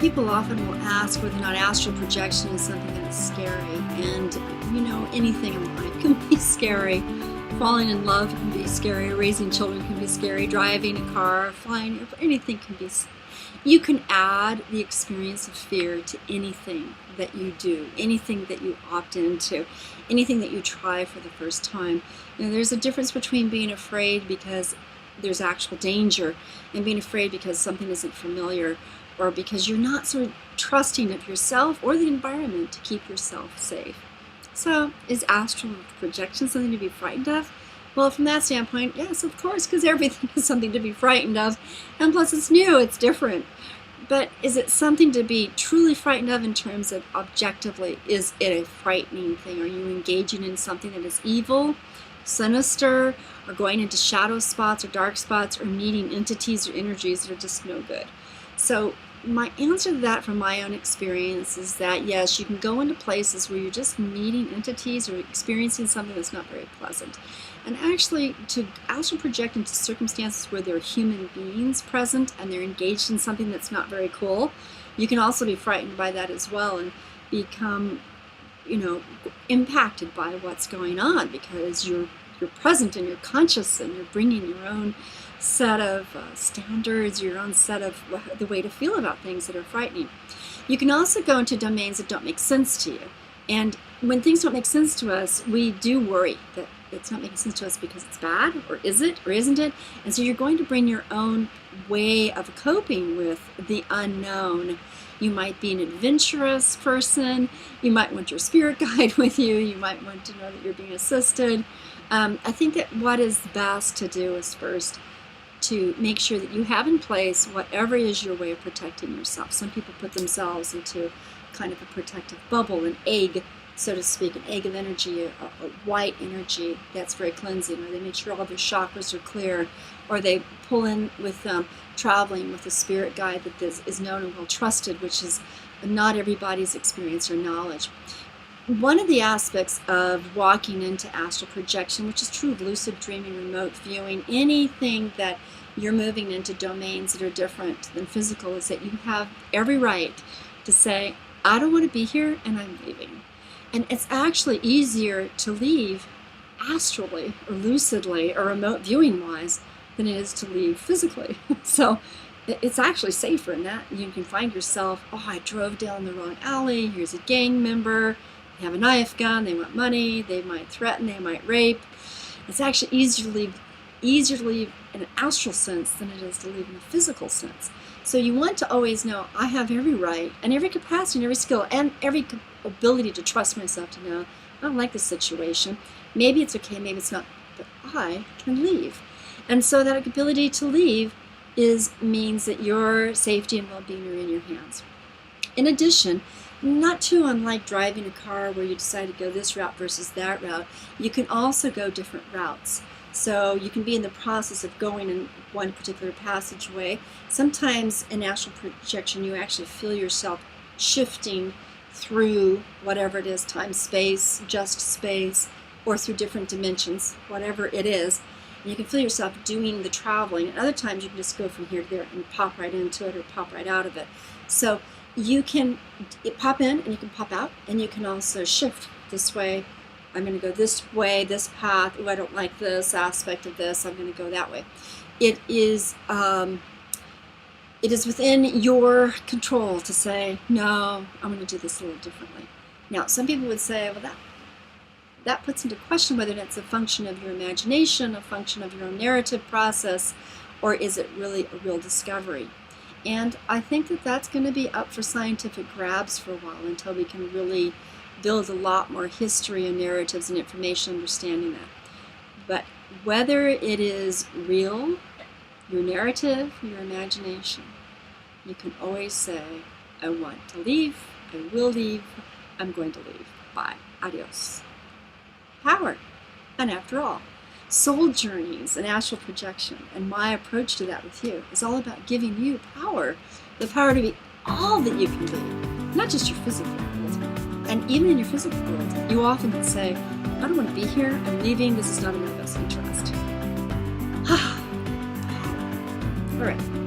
People often will ask whether or not astral projection is something that is scary. And, anything in life can be scary. Falling in love can be scary. Raising children can be scary. Driving a car, flying, anything can be scary. You can add the experience of fear to anything that you do, anything that you opt into, anything that you try for the first time. There's a difference between being afraid because there's actual danger and being afraid because something isn't familiar or because you're not sort of trusting of yourself or the environment to keep yourself safe. So is astral projection something to be frightened of? Well, from that standpoint, yes, of course, because everything is something to be frightened of. And plus it's new, it's different. But is it something to be truly frightened of in terms of objectively, is it a frightening thing? Are you engaging in something that is evil, sinister, or going into shadow spots or dark spots or meeting entities or energies that are just no good? So my answer to that from my own experience is that yes, you can go into places where you're just meeting entities or experiencing something that's not very pleasant. And actually, to astral project into circumstances where there are human beings present and they're engaged in something that's not very cool, you can also be frightened by that as well and become, impacted by what's going on because you're present and you're conscious and you're bringing your own set of standards, your own set of the way to feel about things that are frightening. You can also go into domains that don't make sense to you. And when things don't make sense to us, we do worry that it's not making sense to us because it's bad, or is it, or isn't it? And so you're going to bring your own way of coping with the unknown. You might be an adventurous person. You might want your spirit guide with you. You might want to know that you're being assisted. I think that what is best to do is first to make sure that you have in place whatever is your way of protecting yourself. Some people put themselves into kind of a protective bubble, an egg, so to speak, an egg of energy, a white energy that's very cleansing, or they make sure all their chakras are clear, or they pull in with traveling with a spirit guide that is known and well trusted, which is not everybody's experience or knowledge. One of the aspects of walking into astral projection, which is true of lucid dreaming, remote viewing, anything that you're moving into domains that are different than physical, is that you have every right to say, I don't want to be here and I'm leaving. And it's actually easier to leave astrally or lucidly or remote viewing wise than it is to leave physically. So it's actually safer in that. You can find yourself, I drove down the wrong alley, here's a gang member, they have a knife gun, they want money, they might threaten, they might rape. It's actually easier to leave in an astral sense than it is to leave in a physical sense. So you want to always know, I have every right and every capacity and every skill and every ability to trust myself to know, I don't like this situation. Maybe it's okay, maybe it's not, but I can leave. And so that ability to leave means that your safety and well-being are in your hands. In addition, not too unlike driving a car where you decide to go this route versus that route, you can also go different routes. So you can be in the process of going in one particular passageway. Sometimes in astral projection, you actually feel yourself shifting through whatever it is, time, space, just space, or through different dimensions, whatever it is. And you can feel yourself doing the traveling. And other times you can just go from here to there and pop right into it or pop right out of it. So you can pop in and you can pop out, and you can also shift this way. I'm going to go this way, this path. Oh, I don't like this aspect of this. I'm going to go that way. It is within your control to say, no, I'm going to do this a little differently. Now, some people would say, well, that puts into question whether that's a function of your imagination, a function of your own narrative process, or is it really a real discovery? And I think that that's going to be up for scientific grabs for a while until we can really build a lot more history and narratives and information understanding that. But whether it is real, your narrative, your imagination, you can always say, I want to leave, I will leave, I'm going to leave. Bye. Adios. Power. And after all, soul journeys and astral projection, and my approach to that with you, is all about giving you power, the power to be all that you can be, not just your physical world. And even in your physical world, you often say, I don't want to be here, I'm leaving, this is not in my best interest. All right.